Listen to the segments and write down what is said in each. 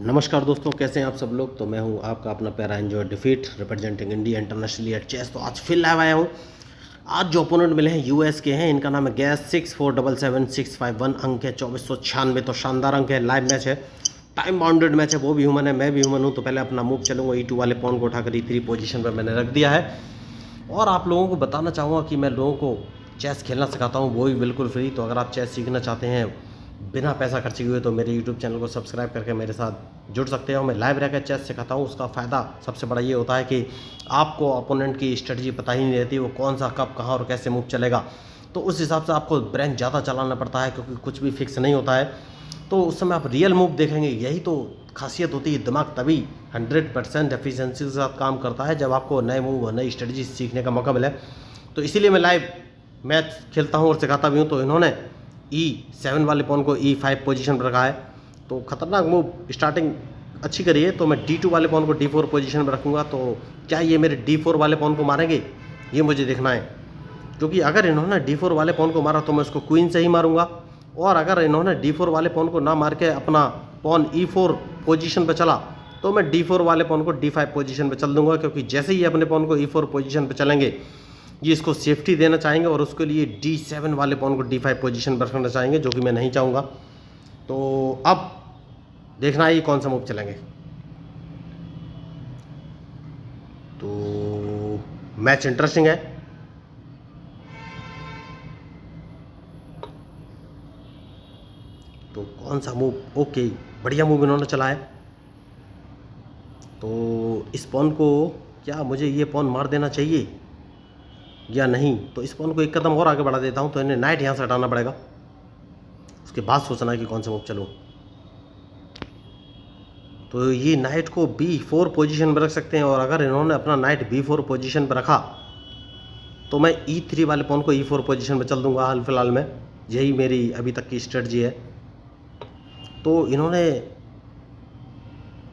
नमस्कार दोस्तों, कैसे हैं आप सब लोग। तो मैं हूं आपका अपना प्यारा enjoy defeat representing India internationally at chess. तो आज फिर लाइव आया हूं। आज जो ओपोनेंट मिले हैं यूएस के हैं। इनका नाम है गैस 6477651, अंक है 2496। तो शानदार अंक है। लाइव मैच है, टाइम बाउंडेड मैच है। वो भी ह्यूमन है, मैं भी ह्यूमन हूँ। तो पहले अपना मूव चलूँगा। E2 वाले पॉन को उठाकर E3 पोजीशन पर मैंने रख दिया है। और आप लोगों को बताना चाहूँगा कि मैं लोगों को चेस खेलना सिखाता हूँ, वो भी बिल्कुल फ्री। तो अगर आप चेस सीखना चाहते हैं बिना पैसा खर्चे हुए तो मेरे यूट्यूब चैनल को सब्सक्राइब करके मेरे साथ जुड़ सकते हो। मैं लाइव रहकर चेस सिखाता हूँ। उसका फ़ायदा सबसे बड़ा ये होता है कि आपको अपोनेंट की स्ट्रेटजी पता ही नहीं रहती, वो कौन सा कब कहाँ और कैसे मूव चलेगा। तो उस हिसाब से आपको ब्रेन ज़्यादा चलाना पड़ता है, क्योंकि कुछ भी फिक्स नहीं होता है। तो उस समय आप रियल मूव देखेंगे। यही तो खासियत होती है। दिमाग तभी 100% एफिशिएंसी के साथ काम करता है जब आपको नए मूव और नई स्ट्रेटजी सीखने का मौका मिले। तो इसीलिए मैं लाइव मैच खेलता हूँ और सिखाता भी हूँ। तो इन्होंने E7 वाले पॉन को E5 पोजीशन पर रखा है। तो खतरनाक मूव स्टार्टिंग अच्छी करी है। तो मैं D2 वाले पॉन को D4 पोजीशन पर रखूँगा। तो क्या ये मेरे D4 वाले पॉन को मारेंगे, ये मुझे देखना है। क्योंकि अगर इन्होंने D4 वाले पॉन को मारा तो मैं उसको क्वीन से ही मारूंगा। और अगर इन्होंने D4 वाले पॉन को ना मार के अपना पॉन E4 पोजीशन पर चला तो मैं D4 वाले पॉन को D5 पोजीशन पर चल दूंगा। क्योंकि जैसे ही अपने पॉन को E4 पोजीशन पर चलेंगे, ये इसको सेफ्टी देना चाहेंगे और उसके लिए D7 वाले पॉन को D5 पोजीशन पर रखना चाहेंगे, जो कि मैं नहीं चाहूँगा। तो अब देखना है ये कौन सा मूव चलेंगे। तो मैच इंटरेस्टिंग है। तो कौन सा मूव, ओके, बढ़िया मूव इन्होंने चला है। तो इस पॉन को क्या मुझे ये पॉन मार देना चाहिए या नहीं। तो इस पॉन को एक कदम और आगे बढ़ा देता हूँ। तो इन्हें नाइट यहाँ से हटाना पड़ेगा, उसके बाद सोचना है कि कौन सा मूव चलूँ। तो ये नाइट को B4 पोजीशन पर रख सकते हैं। और अगर इन्होंने अपना नाइट B4 पोजीशन पर रखा तो मैं E3 वाले पॉन को E4 पोजीशन पर चल दूंगा। हाल फिलहाल में यही मेरी अभी तक की स्ट्रेटजी है। तो इन्होंने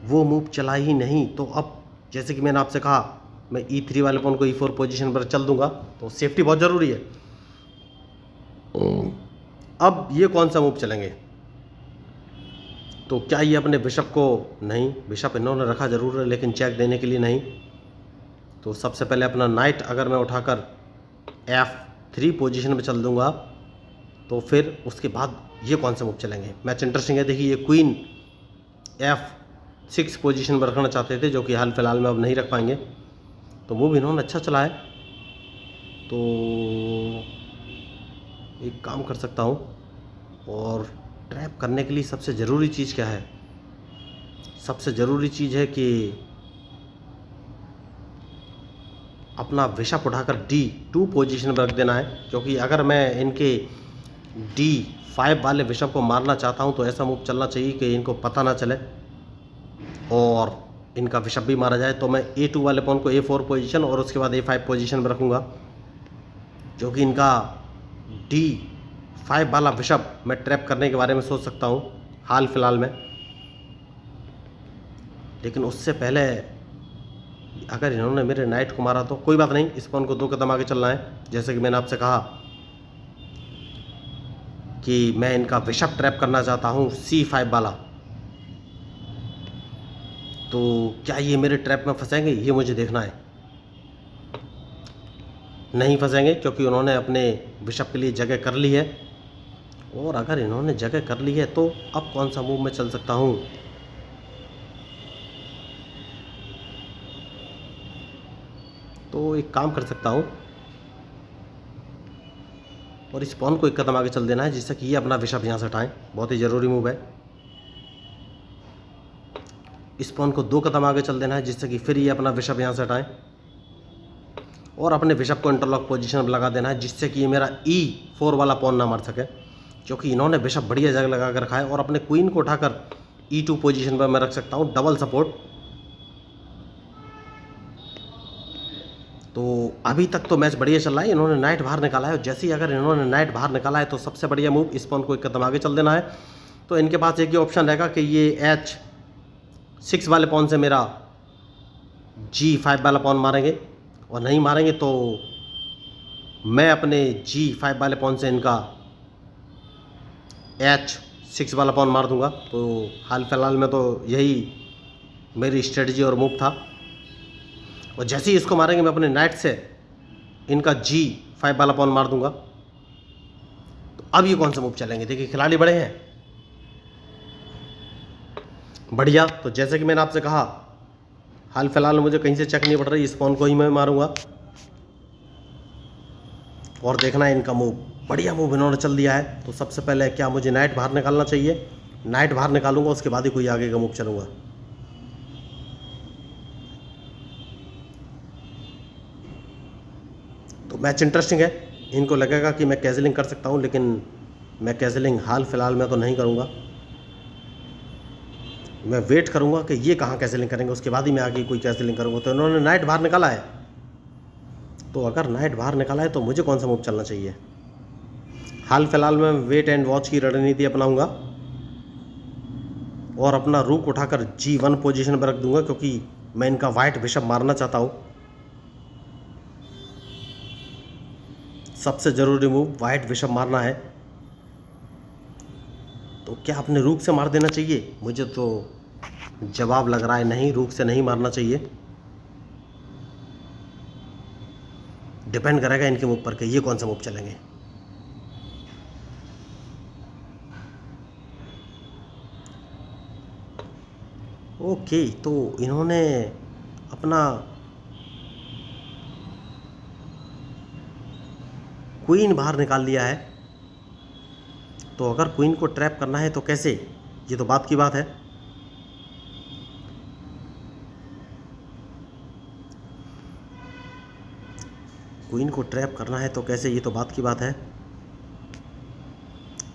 वो मूव चला ही नहीं। तो अब जैसे कि मैंने आपसे कहा, मैं E3 वाले पॉन को E4 पोजीशन पर चल दूंगा। तो सेफ्टी बहुत ज़रूरी है। अब ये कौन सा मूव चलेंगे। तो क्या ये अपने बिशप को, नहीं, बिशप इन्होंने रखा ज़रूर है लेकिन चेक देने के लिए नहीं। तो सबसे पहले अपना नाइट अगर मैं उठाकर F3 पोजीशन में चल दूंगा तो फिर उसके बाद ये कौन से मूव चलेंगे। मैच इंटरेस्टिंग है। देखिए, ये क्वीन F6 पोजीशन पर रखना चाहते थे, जो कि हाल फिलहाल में अब नहीं रख पाएंगे। तो मूव इन्होंने अच्छा चला है। तो एक काम कर सकता हूँ। और ट्रैप करने के लिए सबसे ज़रूरी चीज़ क्या है। सबसे ज़रूरी चीज़ है कि अपना बिशप उठाकर D2 पोजीशन पर रख देना है। क्योंकि अगर मैं इनके D5 वाले बिशप को मारना चाहता हूं तो ऐसा मूव चलना चाहिए कि इनको पता ना चले और इनका बिशप भी मारा जाए। तो मैं A2 वाले पॉन को A4 पोजीशन और उसके बाद A5 पोजीशन पर रखूँगा, जो कि इनका D5 वाला बिशप मैं ट्रैप करने के बारे में सोच सकता हूँ हाल फिलहाल में। लेकिन उससे पहले अगर इन्होंने मेरे नाइट को मारा तो कोई बात नहीं, इस पॉन को 2 कदम आगे चलना है। जैसे कि मैंने आपसे कहा कि मैं इनका बिशप ट्रैप करना चाहता हूँ C5 वाला। तो क्या ये मेरे ट्रैप में फंसेंगे, ये मुझे देखना है। नहीं फंसेंगे, क्योंकि उन्होंने अपने बिशप के लिए जगह कर ली है। और अगर इन्होंने जगह कर ली है तो अब कौन सा मूव मैं चल सकता हूँ। तो एक काम कर सकता हूँ और इस पॉन को एक कदम आगे चल देना है, जिससे कि ये अपना बिशप यहाँ से हटाएं। बहुत ही ज़रूरी मूव है। इस पॉन को 2 कदम आगे चल देना है, जिससे कि फिर ये अपना बिशप यहाँ से हटाएं और अपने बिशप को इंटरलॉक पोजीशन पर लगा देना है, जिससे कि ये मेरा E4 वाला पॉन ना मार सके। क्योंकि इन्होंने बिशप बढ़िया जगह लगा कर रखा है। और अपने क्वीन को उठाकर E2 पोजीशन पर मैं रख सकता हूँ, डबल सपोर्ट। तो अभी तक तो मैच बढ़िया चल रहा है। इन्होंने नाइट बाहर निकाला है और जैसे ही अगर इन्होंने नाइट बाहर निकाला है तो सबसे बढ़िया मूव इस पॉन को एक कदम आगे चल देना है। तो इनके पास एक ही ऑप्शन रहेगा कि ये H6 वाले पॉन से मेरा G5 वाला पॉन मारेंगे, और नहीं मारेंगे तो मैं अपने G5 वाले पॉन से इनका 6 वाला पॉन मार दूंगा। तो हाल फिलहाल में तो यही मेरी स्ट्रेटजी और मूव था। और जैसे ही इसको मारेंगे मैं अपने नाइट से इनका G5 वाला पॉन मार दूंगा। तो अब ये कौन सा मूव चलेंगे, देखिए खिलाड़ी बड़े हैं। बढ़िया, तो जैसे कि मैंने आपसे कहा हाल फिलहाल मुझे कहीं से चेक नहीं पड़ रही, इस पॉन को ही मैं मारूंगा। और देखना है इनका मूव, बढ़िया मूव इन्होंने चल दिया है। तो सबसे पहले क्या मुझे नाइट बाहर निकालना चाहिए, नाइट बाहर निकालूंगा, उसके बाद ही कोई आगे का मूव चलूंगा। तो मैच इंटरेस्टिंग है, इनको लगेगा कि मैं कैजलिंग कर सकता हूं, लेकिन मैं कैजलिंग हाल फिलहाल में तो नहीं करूंगा। मैं वेट करूंगा कि ये कहाँ कैजलिंग करेंगे, उसके बाद ही मैं आगे कोई कैजलिंग करूंगा। तो इन्होंने नाइट बाहर निकाला है, तो अगर नाइट बाहर निकाला है तो मुझे कौन सा मूव चलना चाहिए। हाल फिलहाल में वेट एंड वॉच की रणनीति अपनाऊंगा और अपना रूक उठाकर G1 पोजीशन पर रख दूंगा, क्योंकि मैं इनका वाइट बिशप मारना चाहता हूं। सबसे ज़रूरी मूव वाइट बिशप मारना है। तो क्या अपने रूक से मार देना चाहिए, मुझे तो जवाब लग रहा है नहीं, रूक से नहीं मारना चाहिए। डिपेंड करेगा इनके मूव पर कि ये कौन सा मूव चलेंगे। ओके, तो इन्होंने अपना क्वीन बाहर निकाल लिया है। तो अगर क्वीन को ट्रैप करना है तो कैसे, ये तो बात की बात है। क्वीन को ट्रैप करना है तो कैसे, ये तो बात की बात है।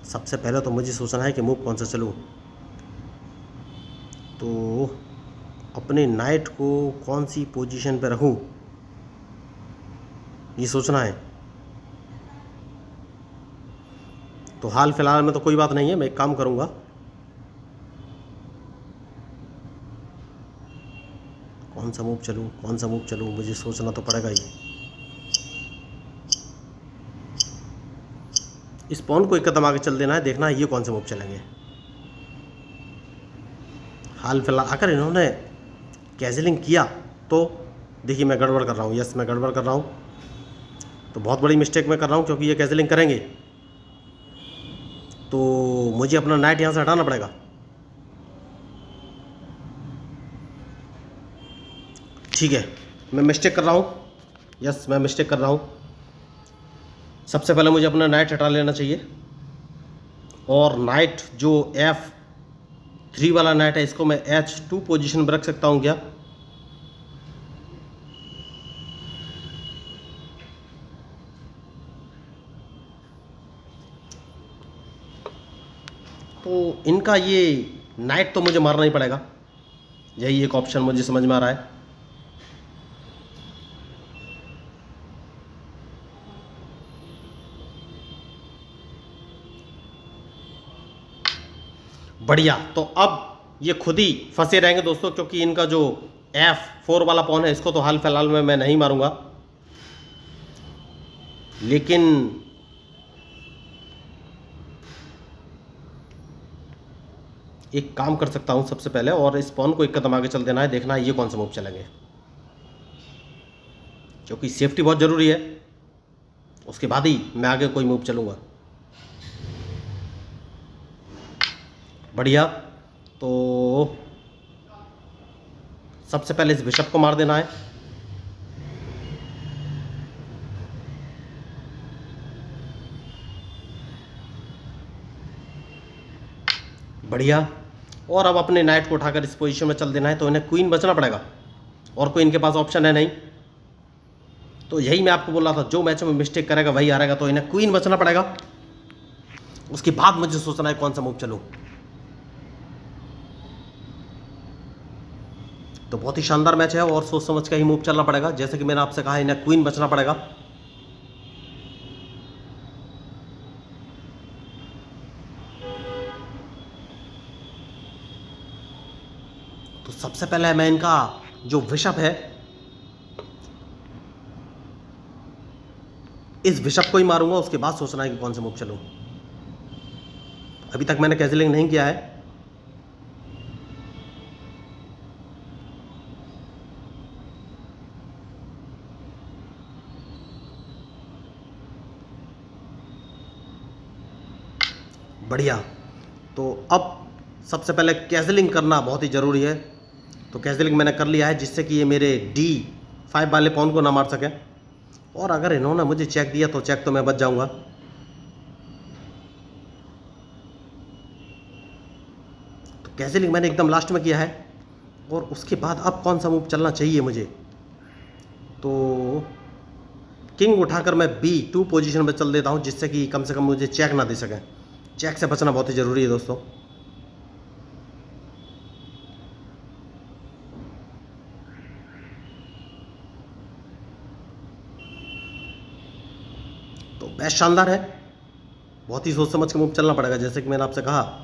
सबसे पहले तो मुझे सोचना है कि मूव कौन सा चलूं। तो अपने नाइट को कौन सी पोजीशन पे रखूं, ये सोचना है। तो हाल फिलहाल में तो कोई बात नहीं है, मैं एक काम करूंगा, कौन सा मूव चलूं, कौन सा मूव चलूं, मुझे सोचना तो पड़ेगा ही। इस पॉन को एक कदम आगे चल देना है, देखना है ये कौन से मूव चलेंगे। हाल फिलहाल अगर इन्होंने कैजलिंग किया तो देखिए मैं गड़बड़ कर रहा हूँ, यस मैं गड़बड़ कर रहा हूँ। तो बहुत बड़ी मिस्टेक मैं कर रहा हूँ, क्योंकि ये कैजलिंग करेंगे तो मुझे अपना नाइट यहाँ से हटाना पड़ेगा। ठीक है, मैं मिस्टेक कर रहा हूँ, यस मैं मिस्टेक कर रहा हूँ। सबसे पहले मुझे अपना नाइट हटा लेना चाहिए, और नाइट जो F3 वाला नाइट है इसको मैं H2 पोजीशन पर रख सकता हूँ क्या। तो इनका ये नाइट तो मुझे मारना ही पड़ेगा, यही एक ऑप्शन मुझे समझ में आ रहा है। बढ़िया, तो अब ये खुद ही फंसे रहेंगे दोस्तों, क्योंकि इनका जो F4 वाला पॉन है इसको तो हाल फिलहाल में मैं नहीं मारूंगा। लेकिन एक काम कर सकता हूं सबसे पहले, और इस पॉन को एक कदम आगे चल देना है, देखना है ये कौन सा मूव चलेंगे, क्योंकि सेफ्टी बहुत ज़रूरी है, उसके बाद ही मैं आगे कोई मूव चलूंगा। बढ़िया, तो सबसे पहले इस बिशप को मार देना है। बढ़िया, और अब अपने नाइट को उठाकर इस पोजीशन में चल देना है। तो इन्हें क्वीन बचना पड़ेगा, और कोई इनके पास ऑप्शन है नहीं। तो यही मैं आपको बोल रहा था, जो मैच में मिस्टेक करेगा वही हारेगा। तो इन्हें क्वीन बचना पड़ेगा, उसके बाद मुझे सोचना है कौन सा मूव चलूं। तो बहुत ही शानदार मैच है, और सोच समझ कर ही मूव चलना पड़ेगा। जैसे कि मैंने आपसे कहा, इन्हें क्वीन बचना पड़ेगा। तो सबसे पहले मैं इनका जो बिशप है, इस बिशप को ही मारूंगा, उसके बाद सोचना है कि कौन से मूव चलूं। अभी तक मैंने कैंसिलिंग नहीं किया है। बढ़िया। तो अब सबसे पहले कैंसिलिंग करना बहुत ही ज़रूरी है। तो कैंसिलिंग मैंने कर लिया है, जिससे कि ये मेरे D5 वाले पॉन को ना मार सकें। और अगर इन्होंने मुझे चेक दिया तो चेक तो मैं बच जाऊंगा। तो कैंसिलिंग मैंने एकदम लास्ट में किया है। और उसके बाद अब कौन सा मूव चलना चाहिए मुझे, तो किंग उठाकर मैं B2 पोजीशन में चल देता हूं, जिससे कि कम से कम मुझे चेक ना दे सकें। चेक से बचना बहुत ही ज़रूरी है दोस्तों। तो बेस्ट शानदार है। बहुत ही सोच समझ के मूव चलना पड़ेगा, जैसे कि मैंने आपसे कहा।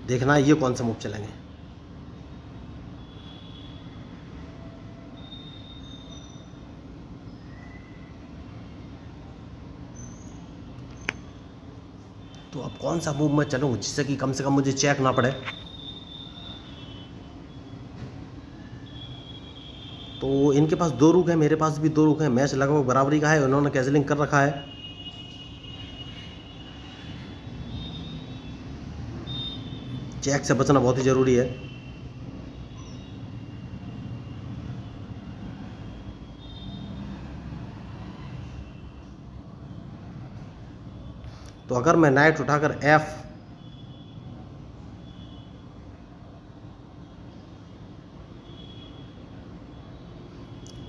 देखना है ये कौन सा मूव चलेंगे। तो अब कौन सा मूव मैं चलूं जिससे कि कम से कम मुझे चेक ना पड़े। तो इनके पास 2 रुक है, मेरे पास भी 2 रुक है, मैच लगभग बराबरी का है। उन्होंने कैंसिलिंग कर रखा है। चेक से बचना बहुत ही ज़रूरी है। तो अगर मैं नाइट उठाकर F,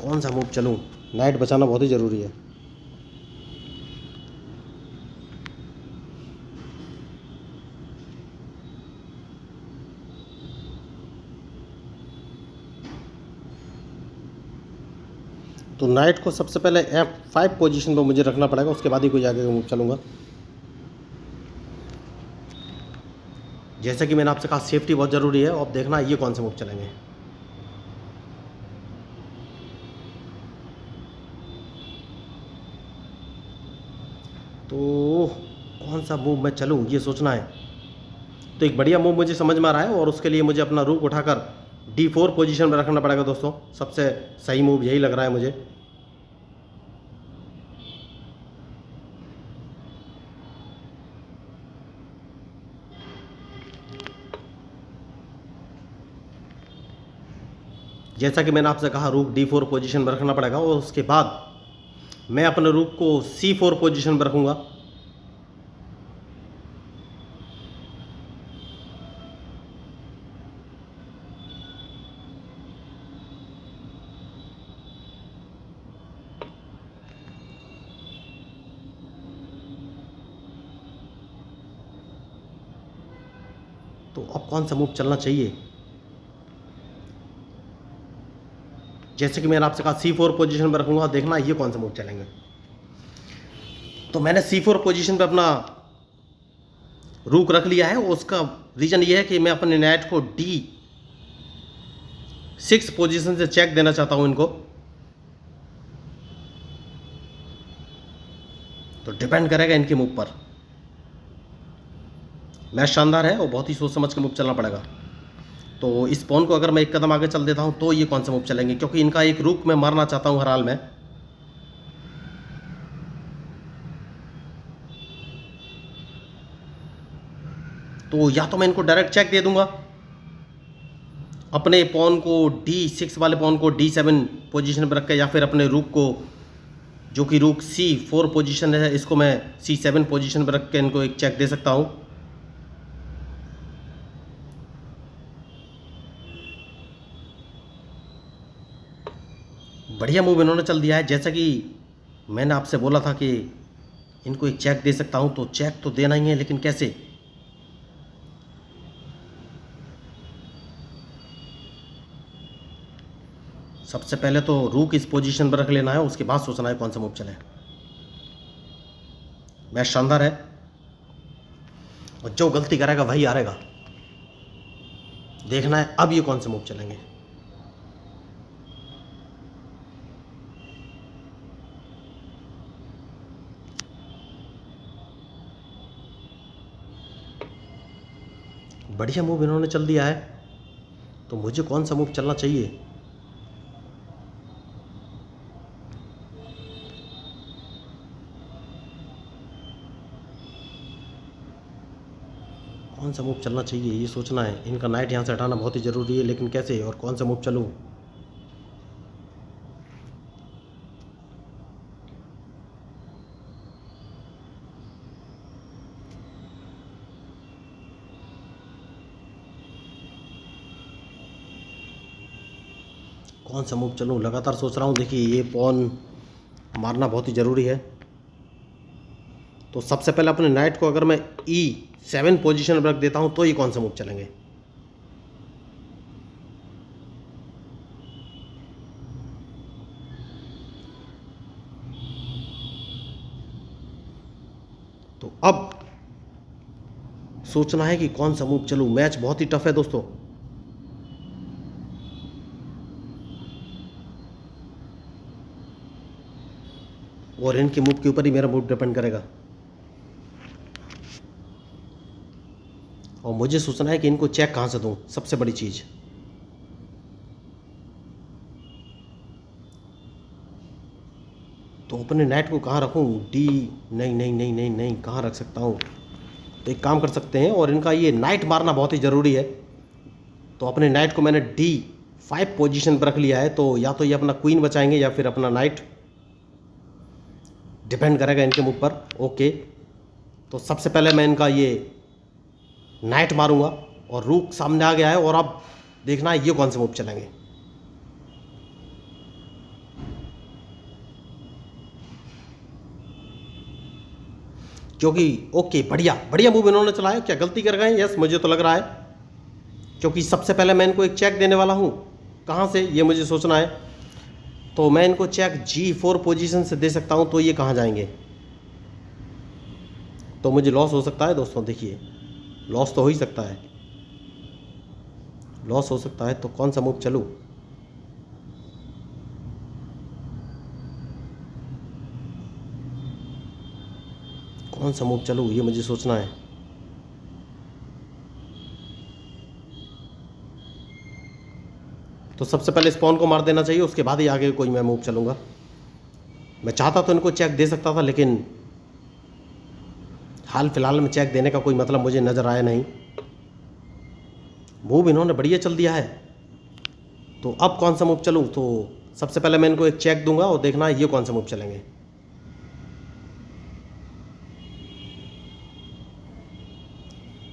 कौन सा मूव चलूं, नाइट बचाना बहुत ही ज़रूरी है। तो नाइट को सबसे पहले F5 पोजीशन पर मुझे रखना पड़ेगा, उसके बाद ही कोई आगे का मूव चलूँगा। जैसे कि मैंने आपसे कहा सेफ्टी बहुत ज़रूरी है। अब देखना ये कौन से मूव चलेंगे। तो कौन सा मूव मैं चलूँ ये सोचना है। तो एक बढ़िया मूव मुझे समझ में आ रहा है, और उसके लिए मुझे अपना रूक उठाकर D4 पोजीशन में रखना पड़ेगा दोस्तों। सबसे सही मूव यही लग रहा है मुझे। जैसा कि मैंने आपसे कहा रूक D4 पोजीशन में रखना पड़ेगा, और उसके बाद मैं अपने रूक को C4 पोजीशन पर रखूँगा। तो अब कौन सा मूव चलना चाहिए। जैसे कि मैंने आपसे कहा C4 पोजीशन पर रखूँगा। देखना ये कौन सा मूव चलेंगे। तो मैंने C4 पोजीशन पे अपना रूक रख लिया है। उसका रीज़न ये है कि मैं अपने नाइट को D6 पोजीशन से चेक देना चाहता हूँ इनको। तो डिपेंड करेगा इनके मूव पर। मैच शानदार है और बहुत ही सोच समझ के मूव चलना पड़ेगा। तो इस पॉन को अगर मैं एक कदम आगे चल देता हूँ तो ये कौन सा मूव चलेंगे, क्योंकि इनका एक रूक मैं मारना चाहता हूँ हर हाल में। तो या तो मैं इनको डायरेक्ट चेक दे दूंगा, अपने पॉन को D6 वाले पॉन को D7 पोजीशन पर रख के, या फिर अपने रूक को जो कि रूक C4 पोजीशन है इसको मैं C7 पोजीशन पर रख के इनको एक चेक दे सकता हूँ। बढ़िया मूव इन्होंने चल दिया है। जैसा कि मैंने आपसे बोला था कि इनको एक चेक दे सकता हूँ, तो चेक तो देना ही है, लेकिन कैसे। सबसे पहले तो रूक इस पोजीशन पर रख लेना है, उसके बाद सोचना है कौन सा मूव चले। मैच शानदार है। और जो गलती करेगा वही हारेगा। देखना है अब ये कौन से मूव चलेंगे। बढ़िया मूव इन्होंने चल दिया है, तो मुझे कौन सा मूव चलना चाहिए। कौन सा मूव चलना चाहिए ये सोचना है। इनका नाइट यहाँ से हटाना बहुत ही ज़रूरी है, लेकिन कैसे और कौन सा मूव चलूँ। कौन सा मूव चलूँ, लगातार सोच रहा हूँ। देखिए ये पॉन मारना बहुत ही ज़रूरी है, तो सबसे पहले अपने नाइट को अगर मैं E7 पोजीशन में रख देता हूँ तो ये कौन सा मूव चलेंगे। तो अब सोचना है कि कौन सा मूव चलूँ। मैच बहुत ही टफ है दोस्तों। और इनके मूव के ऊपर ही मेरा मूव डिपेंड करेगा। और मुझे सोचना है कि इनको चेक कहाँ से दूँ, सबसे बड़ी चीज़। तो अपने नाइट को कहाँ रखूँ। डी नहीं नहीं नहीं नहीं नहीं, कहाँ रख सकता हूँ। तो एक काम कर सकते हैं, और इनका ये नाइट मारना बहुत ही ज़रूरी है, तो अपने नाइट को मैंने D5 पोजीशन पर रख लिया है। तो या तो ये अपना क्वीन बचाएंगे या फिर अपना नाइट, डिपेंड करेगा इनके मूव पर। ओके, तो सबसे पहले मैं इनका ये नाइट मारूंगा, और रूक सामने आ गया है। और अब देखना है ये कौन से मूव चलेंगे। क्योंकि ओके, बढ़िया बढ़िया मूव इन्होंने चलाया। क्या गलती कर गए? यस, मुझे तो लग रहा है, क्योंकि सबसे पहले मैं इनको एक चेक देने वाला हूँ। कहाँ से, ये मुझे सोचना है। तो मैं इनको चेक G4 पोजीशन से दे सकता हूँ, तो ये कहाँ जाएंगे। तो मुझे लॉस हो सकता है दोस्तों। देखिए लॉस तो हो ही सकता है, लॉस हो सकता है। तो कौन सा मूव चलूँ। कौन सा मूव चलूँ ये मुझे सोचना है। तो सबसे पहले स्पॉन को मार देना चाहिए, उसके बाद ही आगे कोई मैं मूव चलूँगा। मैं चाहता तो इनको चेक दे सकता था, लेकिन हाल फिलहाल में चेक देने का कोई मतलब मुझे नज़र आया नहीं। मूव इन्होंने बढ़िया चल दिया है, तो अब कौन सा मूव चलूँ। तो सबसे पहले मैं इनको एक चेक दूंगा, और देखना है ये कौन सा मूव चलेंगे।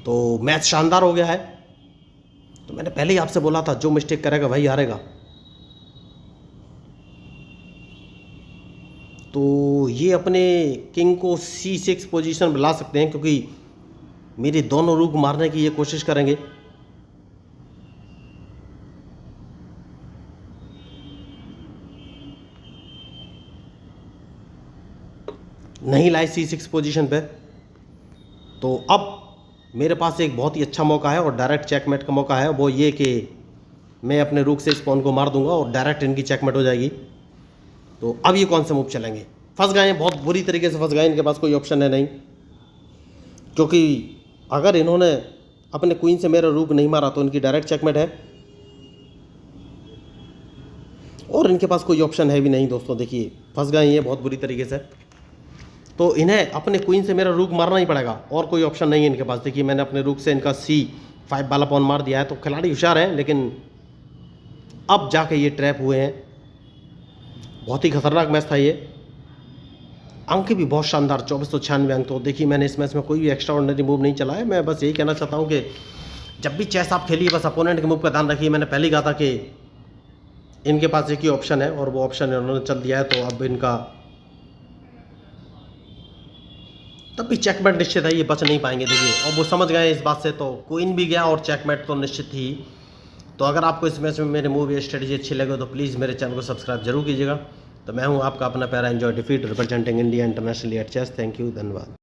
तो मैच शानदार हो गया है। तो मैंने पहले ही आपसे बोला था, जो मिस्टेक करेगा वही हारेगा। तो ये अपने किंग को C6 पोजीशन में ला सकते हैं, क्योंकि मेरी दोनों रूक मारने की ये कोशिश करेंगे। नहीं लाए C6 पोजीशन पे। तो अब मेरे पास एक बहुत ही अच्छा मौका है, और डायरेक्ट चेकमेट का मौका है। वो ये कि मैं अपने रूक से स्पॉन को मार दूंगा और डायरेक्ट इनकी चेकमेट हो जाएगी। तो अब ये कौन से मूव चलेंगे। फंस गए हैं, बहुत बुरी तरीके से फंस गए। इनके पास कोई ऑप्शन है नहीं, क्योंकि अगर इन्होंने अपने क्वीन से मेरा रूक नहीं मारा तो इनकी डायरेक्ट चेकमेट है, और इनके पास कोई ऑप्शन है भी नहीं दोस्तों। देखिए फंस गए हैं ये बहुत बुरी तरीके से। तो इन्हें अपने क्वीन से मेरा रूक मारना ही पड़ेगा, और कोई ऑप्शन नहीं है इनके पास। देखिए मैंने अपने रूक से इनका C5 वाला पॉन मार दिया है। तो खिलाड़ी होशियार हैं, लेकिन अब जाके ये ट्रैप हुए हैं। बहुत ही खतरनाक मैच था ये। अंक भी बहुत शानदार, 2496 अंक। तो देखिए मैंने इस मैच में कोई भी एक्स्ट्रा ऑर्डिनरी मूव नहीं चला है। मैं बस यही कहना चाहता हूँ कि जब भी चेस आप खेलिए, बस अपोनेंट के मूव का ध्यान रखिए। मैंने पहले ही कहा था कि इनके पास एक ही ऑप्शन है, और वो ऑप्शन इन्होंने चल दिया है। तो अब इनका तब भी चेकमेट निश्चित है, ये बच नहीं पाएंगे। देखिए और वो समझ गए इस बात से, तो क्वीन भी गया और चेकमेट तो निश्चित थी। तो अगर आपको इस मैच में मेरे मूव या स्ट्रेटजी अच्छी लगे तो प्लीज़ मेरे चैनल को सब्सक्राइब जरूर कीजिएगा। तो मैं हूं आपका अपना प्यारा enjoy defeat representing India internationally at chess. Thank you, धन्यवाद।